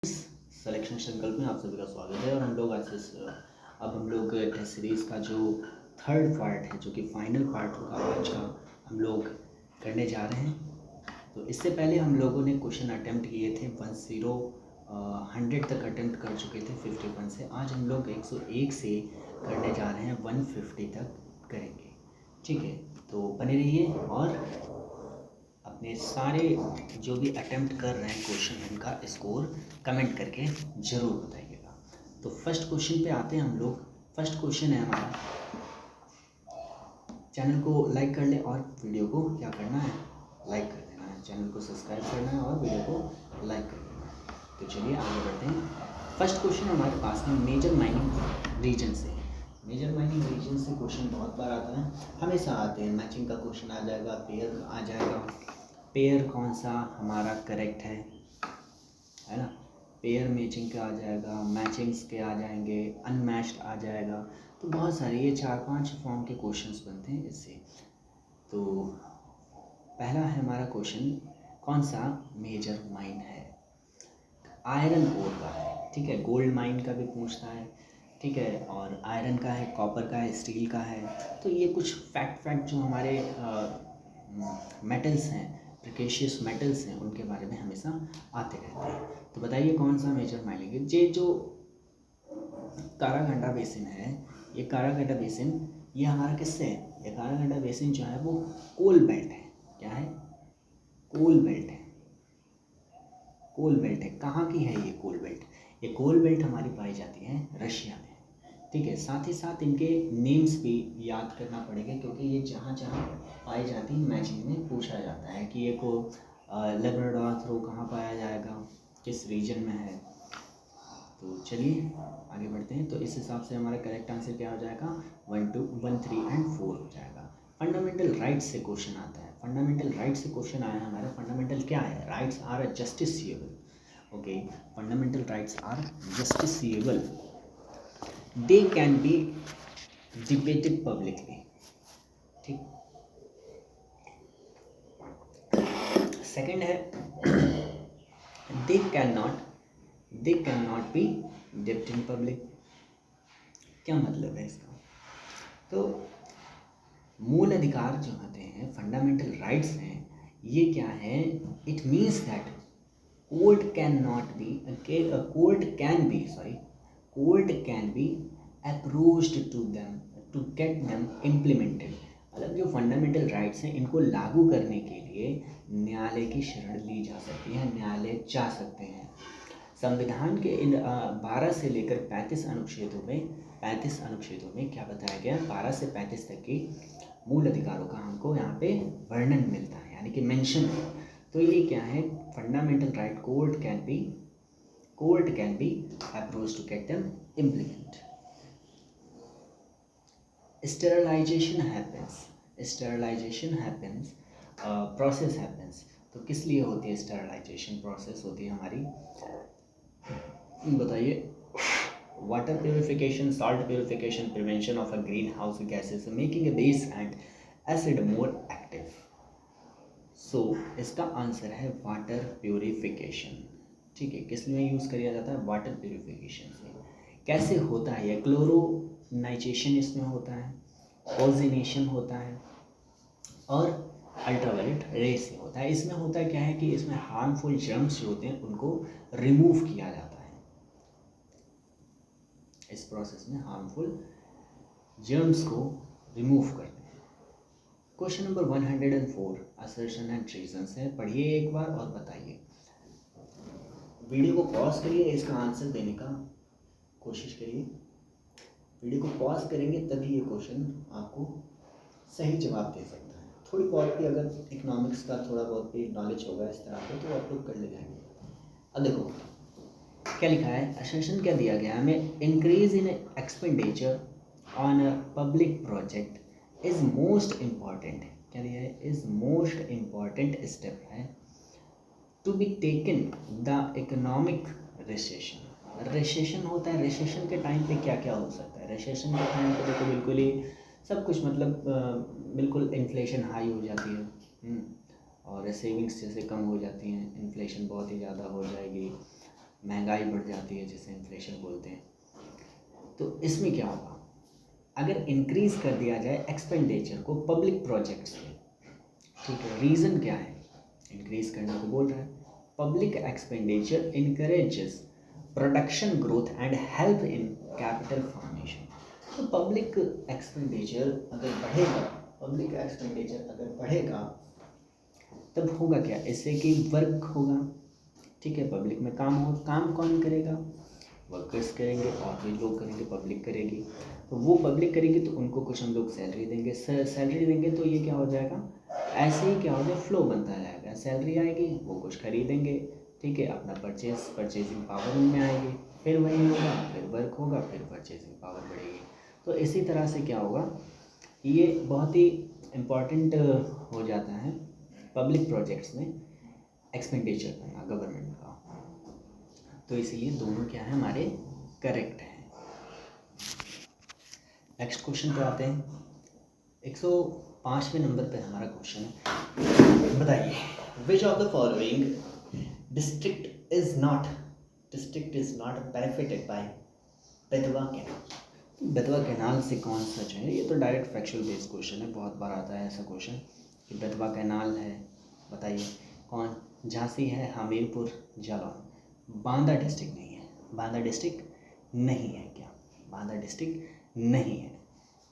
Selection संकल्प में आप सभी का स्वागत है। और हम लोग अब हम लोग टेस्ट सीरीज़ का जो थर्ड पार्ट है, जो कि फाइनल पार्ट होगा आज का, हम लोग करने जा रहे हैं। तो इससे पहले हम लोगों ने क्वेश्चन अटेम्प्ट किए थे 100 तक अटेम्प्ट कर चुके थे 51 से। आज हम लोग 101 से करने जा रहे हैं, 150 तक करेंगे। ठीक है, तो बने रहिए और अपने सारे जो भी अटेम्प्ट कर रहे हैं क्वेश्चन, उनका स्कोर कमेंट करके ज़रूर बताइएगा। तो फर्स्ट क्वेश्चन पे आते हैं हम लोग। फर्स्ट क्वेश्चन है हमारा, चैनल को लाइक कर ले और वीडियो को क्या करना है, लाइक कर देना है। चैनल को सब्सक्राइब करना है और वीडियो को लाइक कर देना है। तो चलिए आगे बढ़ते हैं। फर्स्ट क्वेश्चन हमारे पास में मेजर माइनिंग रीजन से। मेजर माइनिंग रीजन से क्वेश्चन बहुत बार आता है, हमेशा आते हैं। मैचिंग का क्वेश्चन आ जाएगा, पेयर आ जाएगा। पेयर कौन सा हमारा करेक्ट है ना। पेयर मैचिंग का आ जाएगा, मैचिंग्स के आ जाएंगे, अनमैच्ड आ जाएगा। तो बहुत सारे ये 4-5 फॉर्म के क्वेश्चंस बनते हैं इससे। तो पहला है हमारा क्वेश्चन, कौन सा मेजर माइन है। आयरन ओर का है, ठीक है। गोल्ड माइन का भी पूछता है, ठीक है। और आयरन का है, कॉपर का है, स्टील का है। तो ये कुछ फैक्ट जो हमारे मेटल्स हैं, प्रिकेशियस मेटल्स हैं, उनके बारे में हमेशा आते रहते हैं। तो बताइए कौन सा मेजर माइनिंग है। ये जो कारागंडा बेसिन है, ये कारागंडा बेसिन ये हमारा किससे है। ये कारागंडा बेसिन जो है वो कोल बेल्ट है। क्या है? कोल बेल्ट है। कोल बेल्ट है। कहाँ की है ये कोल बेल्ट? ये कोल बेल्ट हमारी पाई जाती है रशिया में, ठीक है। साथ ही साथ इनके नेम्स भी याद करना पड़ेगा, क्योंकि ये जहाँ जहाँ पाई जाती है मैचिंग में पूछा जाता है कि ये को लेब्राडोर थ्रो कहाँ पाया जाएगा, किस रीजन में है। तो चलिए आगे बढ़ते हैं। तो इस हिसाब से हमारा करेक्ट आंसर क्या हो जाएगा, 1, 2, 1, 3 और 4 हो जाएगा। फंडामेंटल राइट्स से क्वेश्चन आता है। फंडामेंटल राइट्स से क्वेश्चन आया हमारा। फंडामेंटल क्या है? Rights are justiciable. Okay, fundamental rights are justiciable, they can be debated publicly, ठीक। सेकंड है they can not be debated in public. क्या मतलब है इसका? तो मूल अधिकार जो होते हैं, फंडामेंटल राइट्स हैं, ये क्या है? It means that court can be approached to them to get them implemented. मतलब जो फंडामेंटल राइट्स हैं, इनको लागू करने के लिए न्यायालय की शरण ली जा सकती है, न्यायालय जा सकते हैं। संविधान के इन 12 से लेकर 35 अनुच्छेदों में क्या बताया गया? 12 से 35 तक की मूल अधिकारों का हमको यहाँ पे वर्णन मिलता है, यानी कि मेंशन है। तो ये क्या है? Fundamental right court can be approach to get them implement. Sterilisation happens, process happens. तो किस लिए होती है स्टेरलाइजेशन प्रोसेस? होती है हमारी, बताइए, water purification, salt purification, prevention of a green house gases, making a base and acid more active. So इसका आंसर है वाटर प्योरिफिकेशन, ठीक है। किस लिए यूज़ किया जाता है? वाटर प्योरिफिकेशन से। कैसे होता है ये? क्लोरोनाइजेशन इसमें होता है, ओजोनेशन होता है और अल्ट्रावायलेट रे से होता है। इसमें होता है क्या है कि इसमें हार्मफुल जर्म्स जो होते हैं उनको रिमूव किया जाता है। इस प्रोसेस में हार्मफुल जर्म्स को रिमूव करते हैं। Question number 104 assertion and reasons है। पढ़िए एक बार और बताइए। वीडियो को पॉज करिए, इसका आंसर देने का कोशिश करिए। वीडियो को पॉज करेंगे तभी ये क्वेश्चन आपको सही जवाब दे सकता है। थोड़ी बहुत भी अगर इकोनॉमिक्स का थोड़ा बहुत भी नॉलेज होगा इस तरह का, तो आप लोग कर ले जाएंगे। अब देखो क्या लिखा है, असर्शन क्या दिया गया हमें, increase in expenditure on a public project is most important. क्या दिया है? इज मोस्ट इम्पॉर्टेंट स्टेप है to be taken the economic recession. Recession होता है, रिसेशन के टाइम पे क्या क्या हो सकता है? रिसेशन के टाइम पे देखो बिल्कुल ही सब कुछ, मतलब बिल्कुल इन्फ्लेशन हाई हो जाती है, और सेविंग्स जैसे कम हो जाती हैं, इन्फ्लेशन बहुत ही ज़्यादा हो जाएगी, महंगाई बढ़ जाती है जिसे इन्फ्लेशन बोलते हैं। तो इसमें क्या होगा, अगर इंक्रीज कर दिया जाए एक्सपेंडिचर को पब्लिक प्रोजेक्ट्स में, ठीक है, रीज़न क्या है, इंक्रीज करने को बोल रहा है, public expenditure encourages production growth and help in capital formation. तो पब्लिक एक्सपेंडिचर अगर बढ़ेगा, पब्लिक एक्सपेंडिचर अगर बढ़ेगा तब होगा क्या, इससे कि वर्क होगा, ठीक है, पब्लिक में काम हो, काम कौन करेगा, वर्कर्स करेंगे और भी लोग करेंगे, पब्लिक करेगी। तो वो पब्लिक करेगी तो उनको कुछ हम लोग सैलरी देंगे, सैलरी देंगे तो ये क्या हो जाएगा, ऐसे ही क्या हो जाए, फ्लो बनता जाएगा, सैलरी आएगी, वो कुछ खरीदेंगे, ठीक है, अपना परचेजिंग पावर उनमें आएगी, फिर वही होगा, फिर वर्क होगा, फिर परचेजिंग पावर बढ़ेगी। तो इसी तरह से क्या होगा, ये बहुत ही इम्पॉर्टेंट हो जाता है पब्लिक प्रोजेक्ट्स में एक्सपेंडिचर करना गवर्नमेंट का। तो इसीलिए दोनों क्या है हमारे करेक्ट हैं। नेक्स्ट क्वेश्चन पे आते हैं। 105वें नंबर पे हमारा क्वेश्चन है, बताइए विच of the following district is not benefited bye Betwa canal. Betwa canal से कौन सच है, ये तो डायरेक्ट फैक्चुअल बेस्ड क्वेश्चन है, बहुत बार आता है ऐसा क्वेश्चन कि बेतवा कैनाल है, बताइए कौन, झांसी है, हमीरपुर, जालौन। बांदा डिस्ट्रिक्ट नहीं है, बांदा डिस्ट्रिक्ट नहीं है, क्या बांदा डिस्ट्रिक्ट नहीं है,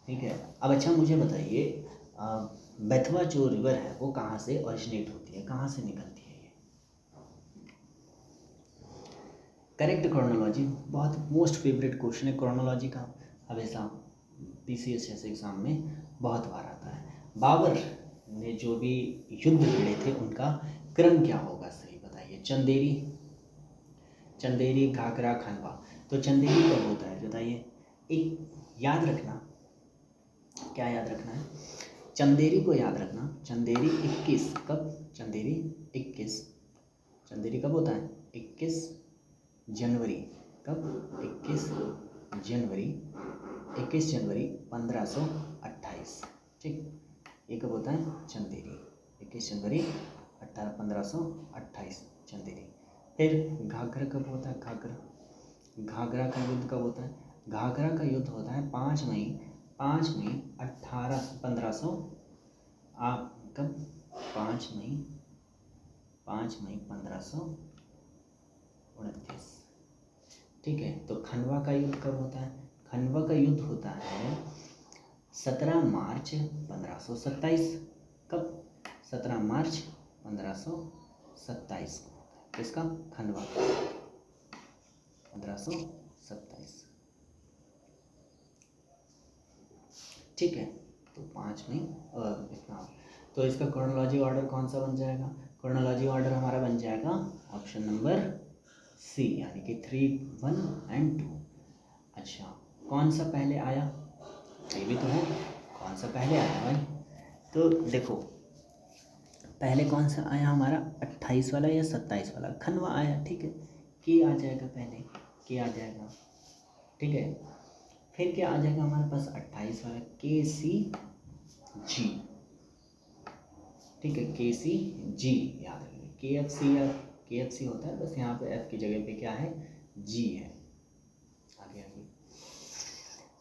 ठीक है। अब अच्छा मुझे बताइए बेतवा जो रिवर है वो कहाँ से ओरिजिनेट होती है, कहाँ से निकलती है ये, करेक्ट क्रोनोलॉजी, बहुत मोस्ट फेवरेट क्वेश्चन है क्रोनोलॉजी का, हमेशा PCS जैसे एग्जाम में बहुत बार आता है। बाबर ने जो भी युद्ध लड़े थे उनका क्रम क्या होगा, सही बताइए। चंदेरी, घाघरा, खंडवा। तो चंदेरी कब होता है बताइए, एक याद रखना, क्या याद रखना है, चंदेरी को याद रखना, चंदेरी 21 कब, चंदेरी 21, चंदेरी कब होता है, 21 जनवरी, कब, 21 जनवरी 1528, ठीक, ये कब होता है चंदेरी, 21 जनवरी 1528 चंदेरी। फिर घाघरा कब होता है, घाघरा का युद्ध कब होता है, घाघरा का युद्ध होता है 5 मई 1500 आप कब, 5 मई 1529, ठीक है। तो खंडवा का युद्ध कब होता है, खंडवा का युद्ध होता है 17 मार्च 1527, कब, 17 मार्च 1527 को होता है, किसका, खंडवा का 1527, ठीक है। तो 5 में इतना, तो इसका क्रोनोलॉजी ऑर्डर कौन सा बन जाएगा, क्रोनोलॉजी ऑर्डर हमारा बन जाएगा ऑप्शन नंबर सी, यानी कि 3, 1 and 2। अच्छा कौन सा पहले आया, ये भी तो है, कौन सा पहले आया भाई, तो देखो पहले कौन सा आया हमारा, 28 वाला या 27 वाला, खंडवा आया, ठीक है, के आ जाएगा पहले, के आ जाएगा, ठीक है। फिर क्या आ जाएगा हमारे पास 28 वाला, KCG, ठीक है, KCG याद रखिए, KFC या KFC होता है, बस यहाँ पे F की जगह पे क्या है, G है। आगे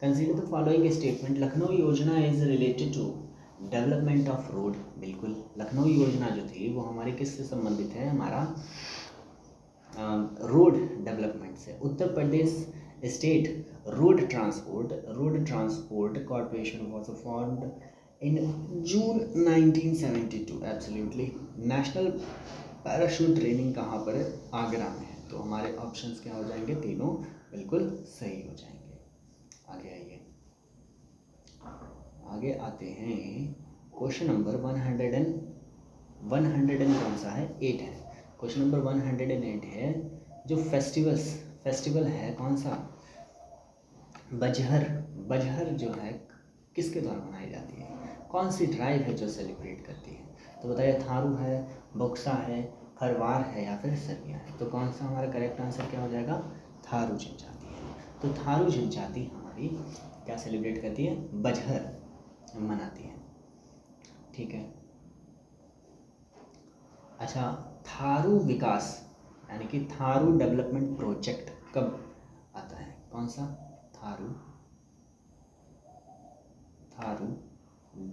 consider the following statement, Lucknow योजना is related to development of road. बिल्कुल, लखनऊ योजना जो थी वो हमारे किससे संबंधित है, हमारा रोड डेवलपमेंट से। Uttar Pradesh state road transport corporation was formed in June 1972, absolutely. National parachute training कहाँ पर है, आगरा में है। तो हमारे ऑप्शंस क्या हो जाएंगे, तीनों बिल्कुल सही हो जाएंगे। आगे आइए, आगे आते हैं क्वेश्चन नंबर 100 कौन सा है, 8 है। क्वेश्चन नंबर 108 है, जो फेस्टिवल है कौन सा, बजहर जो है किसके द्वारा मनाई जाती है, कौन सी ट्राइब है जो सेलिब्रेट करती है, तो बताइए थारू है, बक्सा है, खरवार है या फिर सर्बिया है। तो कौन सा हमारा करेक्ट आंसर क्या हो जाएगा, थारू जनजाति है। तो थारू जनजाति हमारी क्या सेलिब्रेट करती है, बजहर मनाती है, ठीक है। अच्छा थारू विकास यानी कि थारू डेवलपमेंट प्रोजेक्ट कब आता है? कौन सा? थारू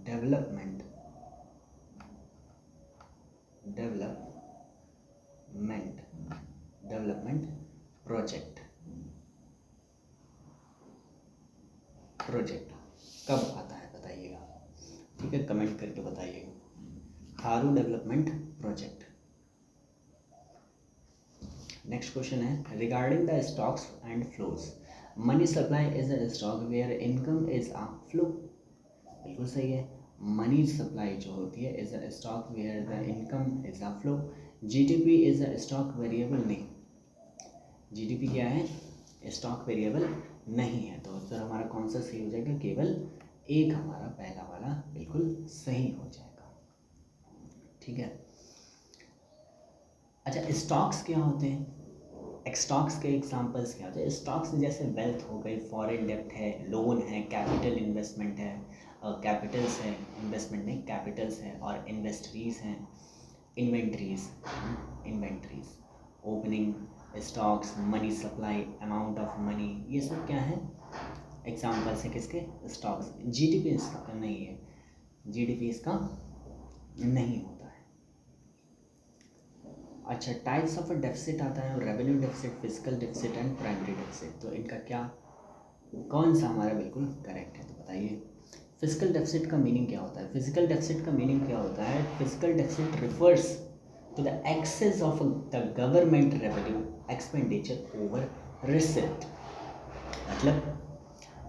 डेवलपमेंट प्रोजेक्ट कब आता है बताइएगा, ठीक है, कमेंट करके बताइएगा। Tharu development project. Next question है regarding the stocks and flows, money supply is a stock where income is a flow. बिल्कुल सही है, मनी सप्लाई जो होती है is a stock where the income is a flow. GDP is a stock variable, नहीं, GDP क्या है? Stock variable नहीं है। तो उत्तर हमारा कौन सा सही हो जाएगा? केवल एक हमारा पहला वाला बिल्कुल सही हो जाएगा, ठीक है। अच्छा, स्टॉक्स क्या होते हैं? स्टॉक्स के एग्जांपल्स क्या होते हैं? स्टॉक्स जैसे वेल्थ हो गई, फॉरेन डेब्ट है, लोन है, कैपिटल इन्वेस्टमेंट है, कैपिटल्स है, इन्वेस्टमेंट नहीं कैपिटल्स है, और इन्वेस्टरीज हैं, inventories, opening stocks, money supply, amount of money, ये सब क्या है? एग्जांपल्स है किसके? स्टॉक्स। जीडीपी इसका नहीं है, जीडीपी इसका नहीं होता है। अच्छा, टाइप्स ऑफ डेफिसिट आता है, revenue deficit, physical deficit and primary deficit. तो इनका क्या, कौन सा हमारा बिल्कुल करेक्ट है? तो बताइए फिजिकल डेफिसिट का मीनिंग क्या होता है? फिजिकल डेफिसिट का मीनिंग क्या होता है? Physical deficit refers to the excess of the government revenue expenditure over receipt। मतलब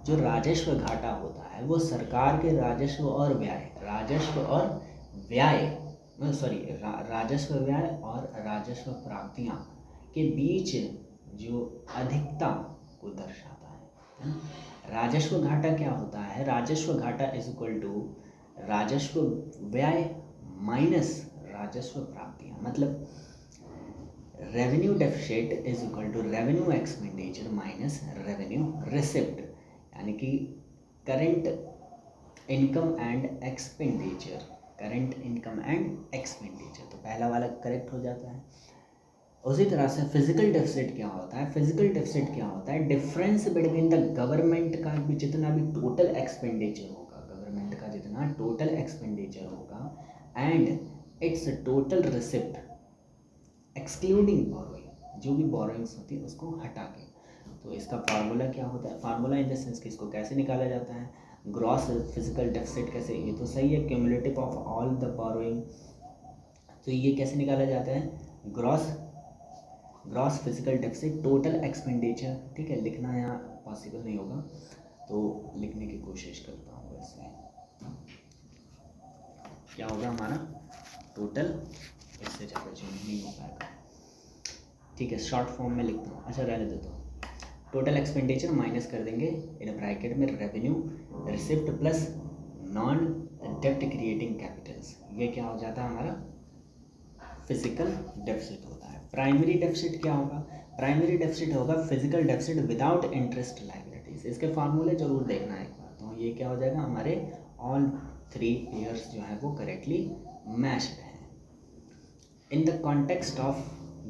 जो राजस्व घाटा होता है वो सरकार के राजस्व और व्यय राजस्व व्यय और राजस्व प्राप्तियां के बीच जो अधिकता को दर्शाता है ना। राजस्व घाटा क्या होता है? राजस्व घाटा इज इक्वल टू राजस्व व्यय माइनस राजस्व प्राप्तियां। मतलब revenue deficit is equal to revenue expenditure minus revenue receipt, यानी कि करंट इनकम एंड एक्सपेंडिचर, तो पहला वाला करेक्ट हो जाता है। उसी तरह से फिजिकल डेफिसिट क्या होता है? फिजिकल डेफिसिट क्या होता है? डिफरेंस बिटवीन द गवर्नमेंट का भी जितना भी टोटल एक्सपेंडिचर होगा, गवर्नमेंट का जितना टोटल एक्सपेंडिचर होगा and it's total receipt excluding borrowing, जो भी बोरोइंग्स होती है उसको हटा के। तो इसका फार्मूला क्या होता है? फार्मूला इन द सेंस कि इसको कैसे निकाला जाता है? ग्रॉस फिजिकल डेफिसिट कैसे, ये तो सही है, cumulative of all the borrowing. तो ये कैसे निकाला जाता है? Gross physical deficit total expenditure, ठीक है। लिखना यहाँ पॉसिबल नहीं होगा तो लिखने की कोशिश करता हूँ। वैसे क्या होगा हमारा टोटल, इससे ज़्यादा चेंज नहीं हो पाएगा, ठीक है, शॉर्ट फॉर्म में लिखता हूँ। अच्छा रहने देता हूँ, टोटल एक्सपेंडिचर माइनस कर देंगे इन ब्रैकेट में रेवेन्यू रिसिप्ट प्लस नॉन डेप्ट क्रिएटिंग कैपिटल्स, ये क्या हो जाता है हमारा? फिजिकल डेफिसिट होता है। प्राइमरी डेफिसिट क्या होगा? प्राइमरी डेफिसिट होगा physical deficit without interest liabilities. इसके फार्मूले जरूर देखना है एक बार। तो ये क्या हो जाएगा? हमारे ऑल थ्री पेयर्स जो है वो करेक्टली मैच्ड हैं। In the context of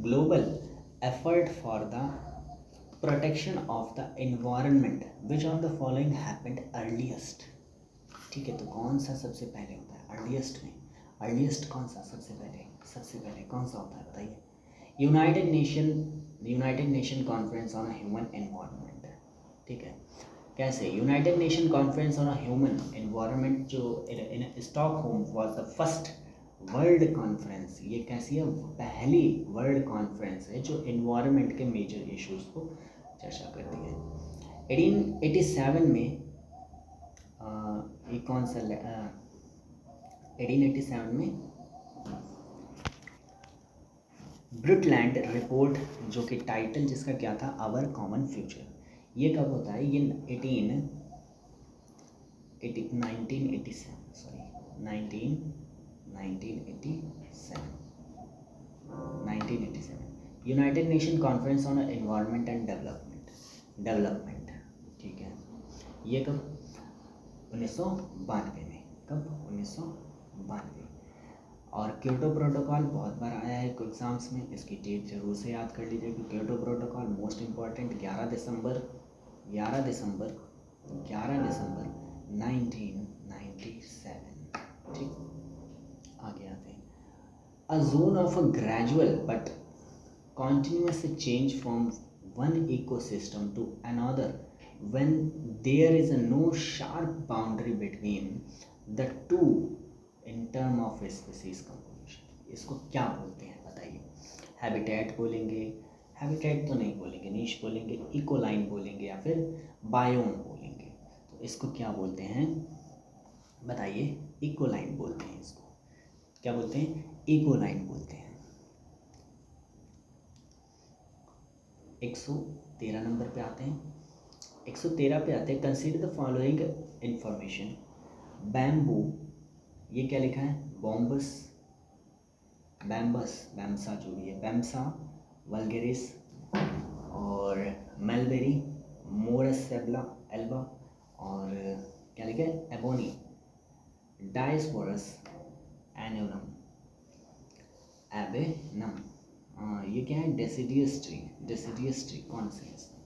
global effort for the protection of the environment which of the following happened earliest, ठीक है। तो कौन सा सबसे पहले होता है? अर्लीस्ट में, अर्लीस्ट कौन सा सबसे पहले कौन सा होता है बताइए? United nation conference on human environment, ठीक है। कैसे? United nation conference on human environment जो in Stockholm was the first world conference. ये कैसी है? पहली वर्ल्ड कॉन्फ्रेंस है जो एनवायरनमेंट के मेजर इश्यूज को चर्चा करती है। 1887 में ये कौन सा 1887 में ब्रुटलैंड रिपोर्ट, जो कि टाइटल जिसका क्या था? Our common future. ये कब होता है? ये 1987 united nation conference on environment and development, ठीक है। ये कब? 1992 में। कब? 1992। और क्योटो प्रोटोकॉल बहुत बार आया है एग्जाम्स में, इसकी डेट जरूर से याद कर लीजिए कि क्योटो प्रोटोकॉल मोस्ट इम्पॉर्टेंट 11 दिसंबर 1997। ठीक, आगे आते हैं। A zone of a gradual but continuous change from one ecosystem to another when there is no sharp boundary between the two in term of species composition। इसको क्या बोलते हैं बताइए? Habitat बोलेंगे, हैबिटेट तो नहीं बोलेंगे, नीश बोलेंगे, इकोलाइन बोलेंगे या फिर बायोम बोलेंगे। तो इसको क्या बोलते हैं बताइए? इकोलाइन बोलते हैं। इसको क्या बोलते हैं? इकोलाइन बोलते हैं। 113 नंबर पे आते हैं। 113 पे आते हैं। Consider the following information. Bamboo, ये क्या लिखा है? बॉम्बस, बैम्बस, बैम्सा जो भी है, बैम्सा वल्गेरिस और मेलबेरी, मोरस सेबला एल्बा और क्या लिखा है? एबोनी, डायस्पोरस एनोनम, एबेनम। ये क्या है? Deciduous tree. डेसिडियस ट्री कौन सी है इसमें?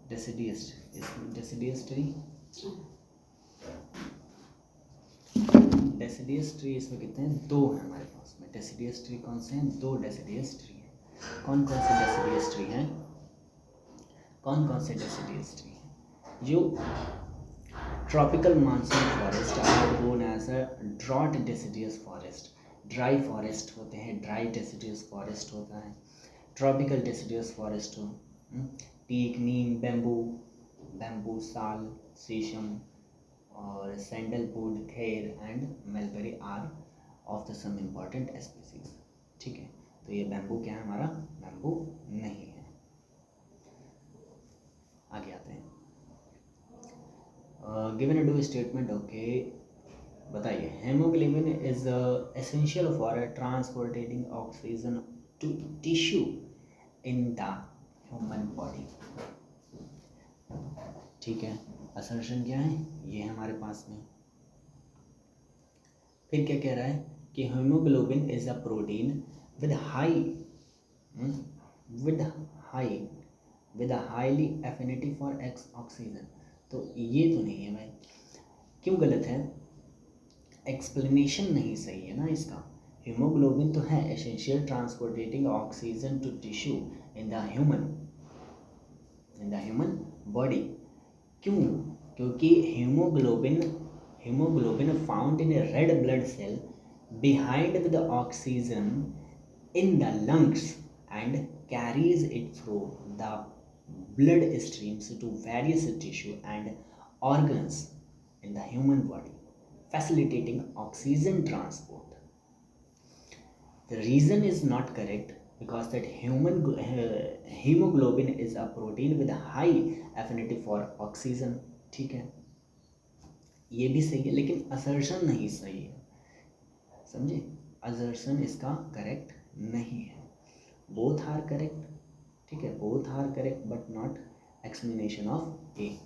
डेसिडियस ट्री, इसमें डेसिडियस ट्री, डेसिडियस ट्री इसमें कितने हैं? 2 हैं हमारे पास में। डेसिडियस ट्री कौन से हैं? 2 डेसिडियस ट्री हैं। कौन कौन से डेसिडियस ट्री हैं? कौन कौन से डेसिडियस ट्री हैं? जो tropical monsoon forest are known as a drought deciduous forest. Dry forest होते हैं, ड्राई डेसिडियस फॉरेस्ट होता है। ट्रॉपिकल डेसिडियस फॉरेस्ट हो, teak, neem, bamboo, bamboo, sal, shisham और sandalwood, khair and mulberry are of the some important species. ठीक है, तो ये बैम्बू क्या है हमारा? बैम्बू नहीं है। आगे आते हैं। Given a do statement. Okay, बताइए। Haemoglobin is essential for transporting oxygen to tissue in the human body. ठीक है, असर्शन क्या है? ये है हमारे पास में। फिर क्या कह रहा है कि haemoglobin is a protein with highly affinity for oxygen. तो ये तो नहीं है भाई, क्यों गलत है? एक्सप्लेनेशन नहीं सही है ना इसका। हीमोग्लोबिन तो है essential transportating oxygen to tissue in the human body. क्यों? क्योंकि haemoglobin found in a red blood cell behind with the oxygen in the lungs and carries it through the blood streams to various tissue and organs in the human body, facilitating oxygen transport. The reason is not correct because that hemoglobin is a protein with a high affinity for oxygen। ठीक है, ये भी सही है, लेकिन assertion नहीं सही है, समझे? असर्शन इसका करेक्ट नहीं है। बोथ आर करेक्ट, ठीक है, both are correct but not explanation of A.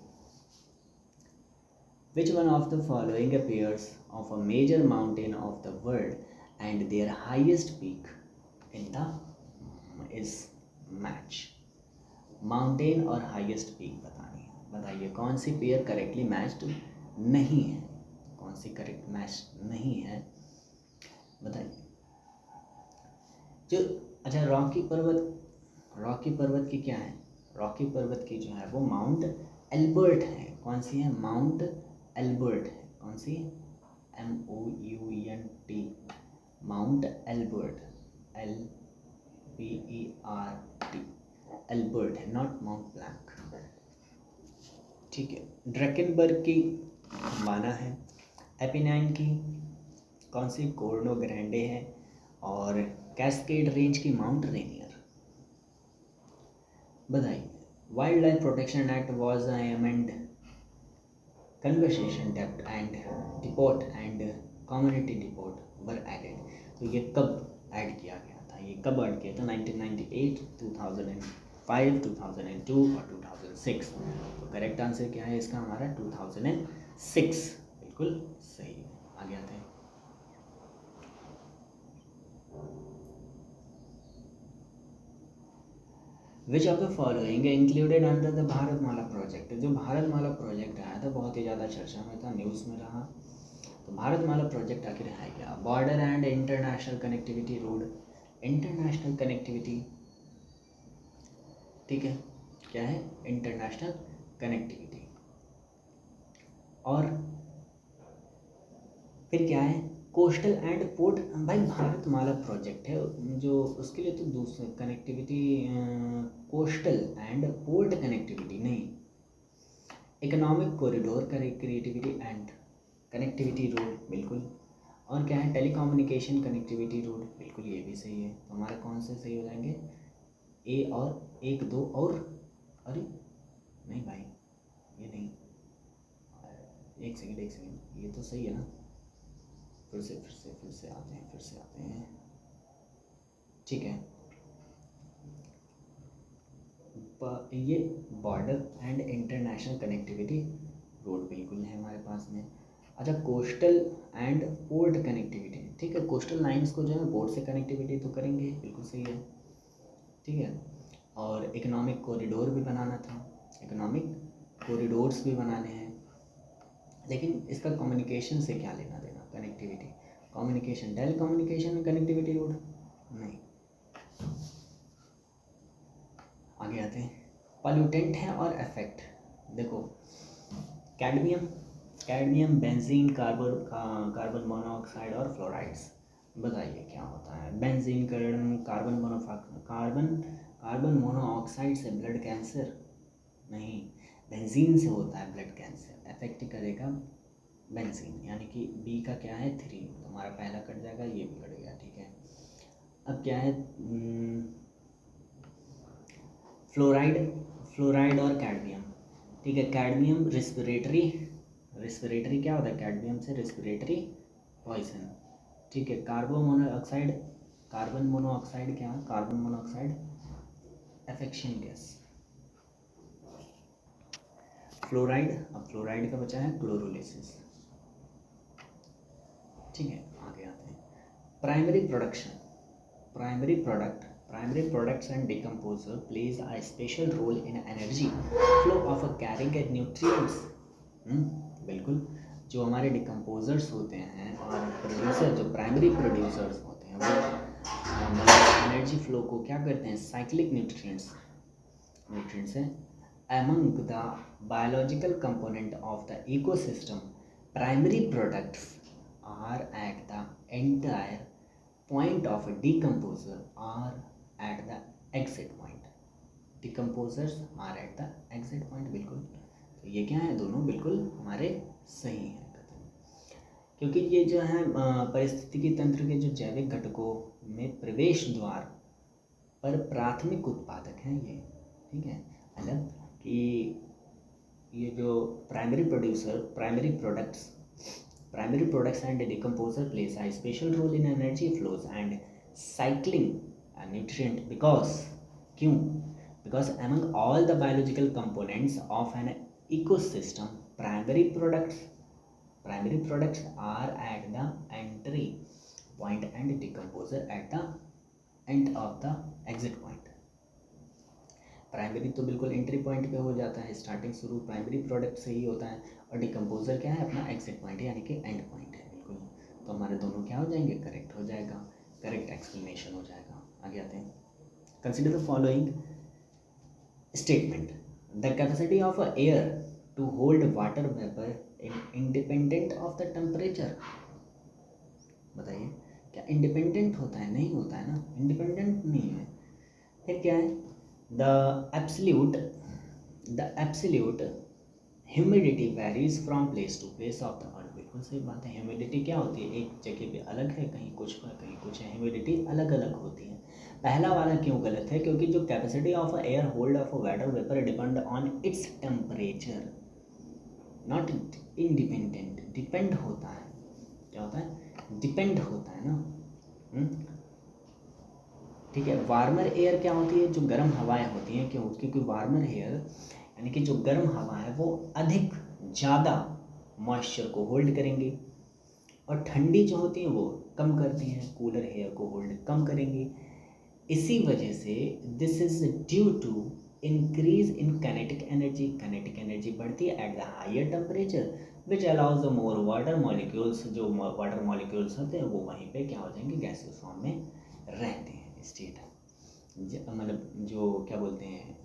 Which one of the following appears of a major mountain of the world and their highest peak in the is match? Mountain और highest peak बतानी है। बताइए कौन सी pair correctly matched नहीं है? कौन C correct match नहीं है बताइए। जो अच्छा, रॉकी पर्वत की क्या है? रॉकी पर्वत की जो है वो माउंट एल्बर्ट है। कौन सी है? माउंट एल्बर्ट है। कौन सी? MOUNT, Mount Elbert, LBERT, Albert है, नॉट माउंट ब्लैंक। ठीक है, ड्रैकेनबर्ग की माना है। एपिनाइन की कौन सी? कोर्नो ग्रैंडे है। और कैस्केड रेंज की माउंट रेनियर। बताइए। Wild life protection act was amend, conversation depth and depot and community depot were added. तो ये कब ऐड किया गया था? ये कब ऐड किया था? 1998, 2005, 2002 और 2006। तो करेक्ट आंसर क्या है इसका? हमारा 2006 बिल्कुल सही है। आगे आते हैं। विच of the following included under the Bharatmala project. जो भारतमाला प्रोजेक्ट आया था बहुत ही ज़्यादा चर्चा में था, न्यूज़ में रहा। तो भारतमाला प्रोजेक्ट आखिर है क्या? Border and international connectivity road, international connectivity, ठीक है, क्या है? International connectivity. और फिर क्या है? Coastal and port. भाई भारतमाला प्रोजेक्ट है जो, उसके लिए तो दूसरे connectivity, coastal and port connectivity नहीं, economic corridor connectivity and connectivity road, बिल्कुल। और क्या है? टेलीकम्युनिकेशन कनेक्टिविटी रोड, बिल्कुल ये भी सही है। तो हमारे कौन से सही हो जाएंगे? ए और 1 2 और, अरे नहीं भाई ये नहीं, एक सेकंड, ये तो सही है ना? फिर से आते हैं, ठीक है। ये border and international connectivity road बिल्कुल है हमारे पास में। अच्छा, कोस्टल एंड पोर्ट कनेक्टिविटी, ठीक है, कोस्टल लाइंस को जो है पोर्ट से कनेक्टिविटी तो करेंगे, बिल्कुल सही है, ठीक है। और इकोनॉमिक कॉरिडोर भी बनाना था, इकोनॉमिक कॉरिडोर्स भी बनाने हैं, लेकिन इसका कम्युनिकेशन से क्या लेना देना? कनेक्टिविटी, कम्युनिकेशन, टेलीकम्युनिकेशन में कनेक्टिविटी रोड नहीं। आगे आते हैं, पॉल्यूटेंट है और इफेक्ट। देखो, कैडमियम, बेंजीन, कार्बन मोनोऑक्साइड और फ्लोराइड्स। बताइए क्या होता है? बेंजीन, कार्बन मोनोऑक्साइड से ब्लड कैंसर नहीं, बेंजीन से होता है ब्लड कैंसर। इफेक्ट करेगा बेंजीन, यानी कि बी का क्या है? 3, तो हमारा पहला कट जाएगा, ये भी कट गया, ठीक है। अब क्या है? फ्लोराइड और कैडमियम, ठीक है। कैडमियम रिस्पिरेटरी क्या होता है? कैडमियम से रिस्पिरेटरी पॉइजन, ठीक है। कार्बन मोनोऑक्साइड क्या है? Carbon monoxide affection gas. अब फ्लोराइड का बचा है क्लोरोलिसिस, ठीक है। आगे आते हैं, primary products and decomposer plays a special role in energy flow of a carrying nutrients। बिल्कुल, जो हमारे डिकम्पोजर्स होते हैं और प्रोड्यूसर, जो प्राइमरी प्रोड्यूसर्स होते हैं, वो एनर्जी फ्लो को क्या करते हैं? साइक्लिक न्यूट्रिएंट्स है। Among the biological component of the ecosystem, primary products are at the entire point of a decomposer are at the exit point। Decomposers are at the exit point, बिल्कुल। तो ये क्या है? दोनों बिल्कुल हमारे सही हैं कथन, क्योंकि ये जो है पारिस्थितिकी तंत्र के जो जैविक घटकों में प्रवेश द्वार पर प्राथमिक उत्पादक हैं ये, ठीक है। मतलब कि ये जो primary products and decomposer plays a special role in energy flows and cycling a nutrient because among all the biological components of an ecosystem, primary products are at the entry point and decomposer at the end of the exit point। Primary तो बिल्कुल entry point पे हो जाता है, starting शुरू primary product से ही होता है, और डिकम्पोजर क्या है? अपना एग्जिट पॉइंट यानी कि एंड पॉइंट है, बिल्कुल। तो हमारे दोनों क्या हो जाएंगे? करेक्ट हो जाएगा, करेक्ट एक्सप्लेनेशन हो जाएगा। आगे आते हैं, consider the following statement, the capacity of air to hold water vapour independent of the temperature. बताइए, क्या इंडिपेंडेंट होता है? नहीं होता है ना, इंडिपेंडेंट नहीं है। फिर क्या है? The absolute humidity varies from place to place of the earth। बिल्कुल सही बात है। ह्यूमिडिटी क्या होती है? एक जगह पे अलग है, कहीं कुछ है, ह्यूमिडिटी अलग अलग होती है। पहला वाला क्यों गलत है? क्योंकि जो capacity of air hold of water vapour depend on its temperature, not independent. Depend होता है, क्या होता है? डिपेंड होता है ना, ठीक है। वार्मर एयर क्या होती है? जो गर्म हवाएं होती हैं, क्यों? क्योंकि वार्मर एयर यानी कि जो गर्म हवा है वो अधिक ज़्यादा मॉइस्चर को होल्ड करेंगी, और ठंडी जो होती है वो कम करती हैं, कूलर एयर को होल्ड कम करेंगी। इसी वजह से this is due to increase in kinetic energy बढ़ती है at the higher temperature which allows the more water molecules, जो वाटर मॉलिक्यूल्स होते हैं वो वहीं पे क्या हो जाएंगे, गैसियस फॉर्म में रहते हैं। स्टेट मतलब जो क्या बोलते हैं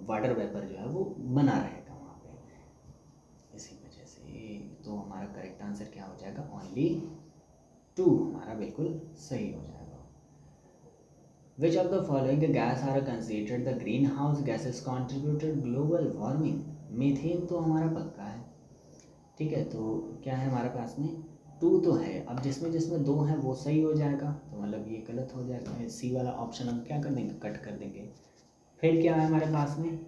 वाटर वेपर जो है वो बना रहेगा वहाँ पे। इसी वजह से तो हमारा करेक्ट आंसर क्या हो जाएगा, ओनली 2 हमारा बिल्कुल सही हो जाएगा। Which of the following gas are considered the greenhouse gases contributed global warming? Methane तो हमारा पक्का है, ठीक है, तो क्या है हमारे पास में 2 तो है। अब जिसमें जिसमें 2 है वो सही हो जाएगा, तो मतलब ये गलत हो जाएगा। सी वाला ऑप्शन हम क्या कर देंगे, कट कर देंगे। फिर क्या है हमारे पास में,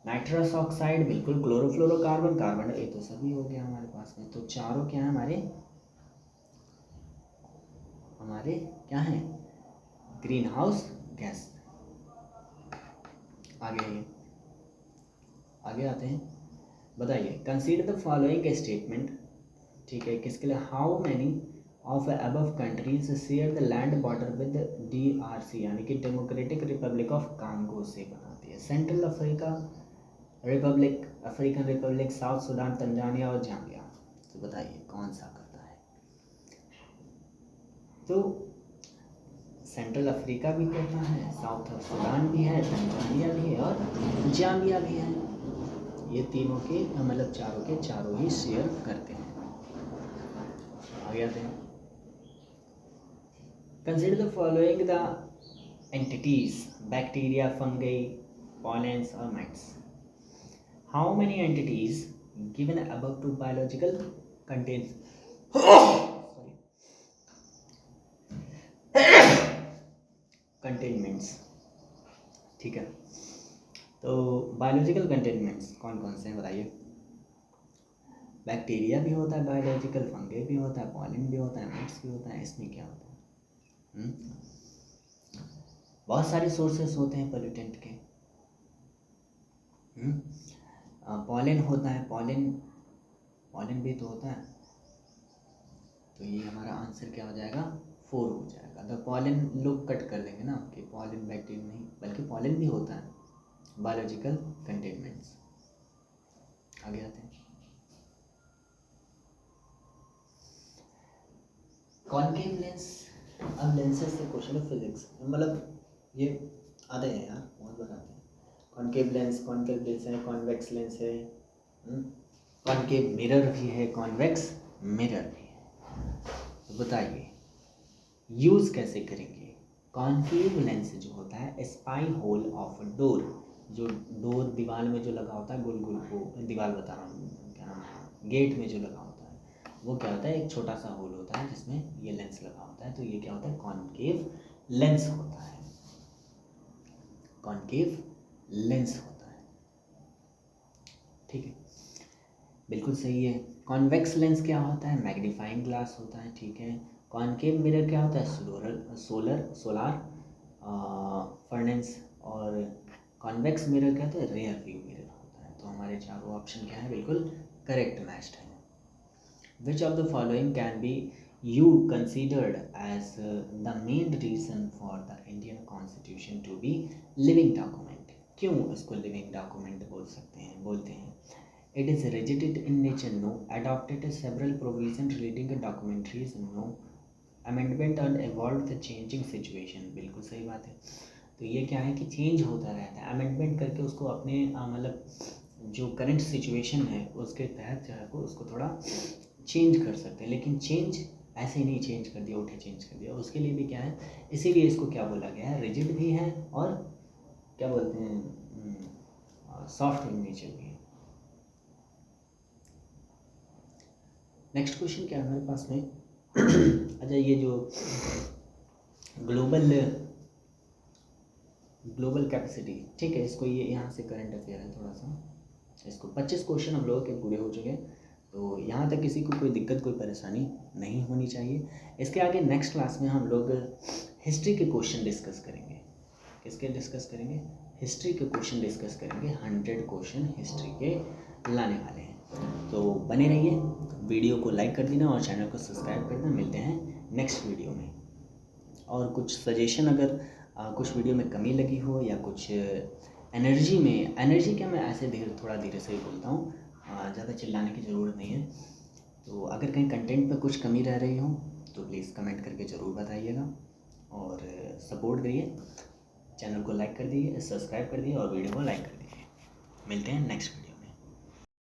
नाइट्रस ऑक्साइड बिल्कुल, क्लोरोफ्लोरोकार्बन, कार्बन, ये तो सभी हो गया हमारे पास में। तो चारों क्या है हमारे क्या है, ग्रीन हाउस गैस। आगे आते हैं। बताइए, कंसीडर द फॉलोइंग स्टेटमेंट, ठीक है, किसके लिए, how many of above countries share the land border with DRC, यानी कि डेमोक्रेटिक रिपब्लिक ऑफ कांगो से बनाती है। Central Africa Republic, African Republic, south Sudan, Tanzania और जाम्बिया। तो बताइए कौन सा करता है। तो सेंट्रल अफ्रीका भी करता है, साउथ सूडान भी है, तंजानिया भी है और जाम्बिया भी है। ये तीनों के मतलब चारों के चारों ही शेयर करते हैं। आगे आते हैं। Consider the following the entities, bacteria, fungi, pollens और mites. How many entities given above to biological contents containments, ठीक है, तो बायोलॉजिकल कंटेनमेंट्स कौन कौन से हैं बताइए। बैक्टीरिया भी होता है बायोलॉजिकल, फंगे भी होता है, पॉलन भी होता है, माइट्स भी होता है। इसमें क्या होता है, बहुत सारे सोर्सेस होते हैं पोल्यूटेंट के। पॉलन होता है, पॉलन भी तो होता है। तो ये हमारा आंसर क्या हो जाएगा, 4 हो जाएगा। तो पॉलन लोग कट कर देंगे ना, कि पॉलन बैक्टीरिया नहीं, बल्कि पॉलन भी होता है बायोलॉजिकल कंटेनमेंट्स। आगे आते हैं। कॉनकेव लेंस, अब लेंसेज से क्वेश्चन ऑफ फिजिक्स, मतलब ये आते हैं यार, बहुत बार आते हैं। कॉनकेव लेंस है, कॉन्वेक्स लेंस है, कॉनकेव मिरर भी है, कॉन्वेक्स मिरर भी है। तो बताइए यूज़ कैसे करेंगे। कॉनकेव लेंस जो होता है, स्पाई होल ऑफ डोर, जो डोर दीवार में जो लगा होता है, गोल गोल को दीवार बता रहा हूँ, क्या नाम है, गेट में जो लगा होता है, वो क्या होता है, एक छोटा सा होल होता है जिसमें ये लेंस लगा होता है। तो ये क्या होता है, कॉनकेव लेंस होता है, कॉनकेव लेंस होता है, ठीक है, बिल्कुल सही है। कॉन्वेक्स लेंस क्या होता है, मैग्नीफाइंग ग्लास होता है, ठीक है। कॉनकेव मिरर क्या होता है, सोलार फर्नेस, और कॉन्वेक्स मिरर क्या होता है, रेयर व्यू मिरर होता है। तो हमारे चारों ऑप्शन क्या है, बिल्कुल करेक्ट मैच्ड है। Which of the following can be you considered as the main reason for the Indian constitution to be living document. क्यों इसको लिविंग डॉक्यूमेंट बोलते हैं। It is rigid in nature, no adopted several provisions relating to documentaries, no amendment and evolved the changing situation। बिल्कुल सही बात है। तो ये क्या है कि चेंज होता रहता है, अमेंडमेंट करके उसको अपने मतलब जो करंट सिचुएशन है उसके तहत जो है को उसको थोड़ा चेंज कर सकते हैं, लेकिन चेंज ऐसे ही नहीं चेंज कर दिया, उठे चेंज कर दिया, उसके लिए भी क्या है, इसीलिए इसको क्या बोला गया है, रिजिड भी है और क्या बोलते हैं, सॉफ्ट इन नेचर भी है। नेक्स्ट क्वेश्चन क्या है हमारे पास में अच्छा, ये जो ग्लोबल कैपेसिटी, ठीक है, इसको ये यहाँ से करंट अफेयर है थोड़ा सा, इसको 25 क्वेश्चन हम लोगों के पूरे हो चुके हैं। तो यहाँ तक किसी को कोई दिक्कत कोई परेशानी नहीं होनी चाहिए। इसके आगे नेक्स्ट क्लास में हम लोग हिस्ट्री के क्वेश्चन डिस्कस करेंगे। किसके डिस्कस करेंगे, हिस्ट्री के क्वेश्चन डिस्कस करेंगे। 100 क्वेश्चन हिस्ट्री के लाने वाले हैं। तो बने रहिए, वीडियो को लाइक कर देना और चैनल को सब्सक्राइब कर देना। मिलते हैं नेक्स्ट वीडियो में। और कुछ सजेशन अगर कुछ वीडियो में कमी लगी हो या कुछ एनर्जी क्या, मैं ऐसे थोड़ा धीरे से ही बोलता हूँ, ज़्यादा चिल्लाने की ज़रूरत नहीं है। तो अगर कहीं कंटेंट पे कुछ कमी रह रही हो तो प्लीज़ कमेंट करके ज़रूर बताइएगा और सपोर्ट करिए। चैनल को लाइक कर दीजिए, सब्सक्राइब कर दीजिए और वीडियो को लाइक कर दीजिए। मिलते हैं नेक्स्ट वीडियो।